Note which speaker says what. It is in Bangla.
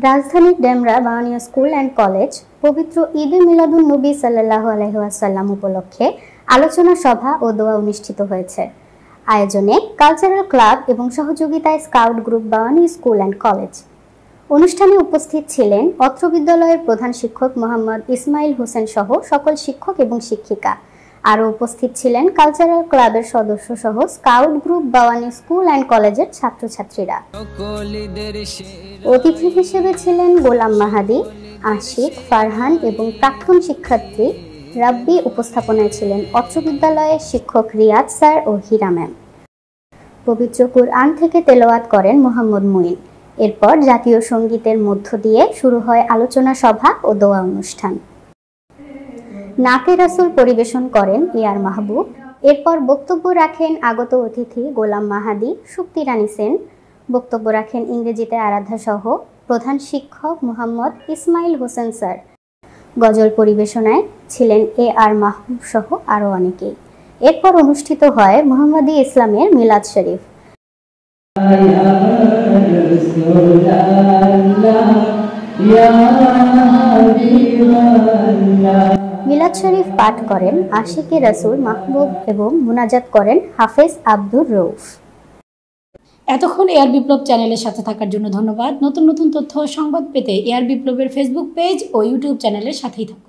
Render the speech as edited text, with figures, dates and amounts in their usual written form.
Speaker 1: রাজধানীর ডেমরা বাওয়ানিয়া স্কুল অ্যান্ড কলেজ পবিত্র ঈদে মিলাদুন নবী সাল্লাল্লাহু আলাইহি ওয়াসাল্লাম উপলক্ষে আলোচনা সভা ও দোয়া অনুষ্ঠিত হয়েছে। আয়োজনে কালচারাল ক্লাব এবং সহযোগিতায় scout group Bawani school and college. অনুষ্ঠানে উপস্থিত ছিলেন অত্র বিদ্যালয়ের প্রধান শিক্ষক মোহাম্মদ ইসমাইল হোসেন সহ সকল শিক্ষক এবং শিক্ষিকা। আরও উপস্থিত ছিলেন কালচারাল ক্লাবের সদস্য সহ scout group Bawani school and কলেজের ছাত্রছাত্রীরা। অতিথি হিসেবে ছিলেন গোলাম মাহাদি, আশিক, ফারহান এবং প্রাক্তন শিক্ষার্থী রাব্বি। উপস্থাপনায় ছিলেন অত্র বিদ্যালয়ের শিক্ষক রিয়াদ স্যার ও হীরা ম্যাম। পবিত্র কুরআন থেকে তেলাওয়াত করেন মোহাম্মদ মুইন। এরপর জাতীয় সঙ্গীতের মধ্য দিয়ে শুরু হয় আলোচনা সভা ও দোয়া অনুষ্ঠান। নাতে রাসূল পরিবেশন করেন এআর মাহবুব। এরপর বক্তব্য রাখেন আগত অতিথি গোলাম মাহাদি, সুপ্তি রানী সেন। বক্তব্য রাখেন ইংরেজিতে আরাধ্যা সহ প্রধান শিক্ষক মোহাম্মদ ইসমাইল হোসেন স্যার। গজল পরিবেশনায় ছিলেন এআর মাহবুব সহ আরও অনেকেই। এরপর অনুষ্ঠিত হয় মুহাম্মদী ইসলামের মিলাদ শরীফ। মিলাদ শরীফ পাঠ করেন আশিকে রাসূল মাহবুব এবং মুনাজাত করেন হাফেজ আব্দুর রউফ।
Speaker 2: এতক্ষণ এআর বিপ্লব চ্যানেলের সাথে থাকার জন্য ধন্যবাদ। নতুন নতুন তথ্য ও সংবাদ পেতে এআর বিপ্লবের ফেসবুক পেজ ও ইউটিউব চ্যানেলের সাথেই থাকুন।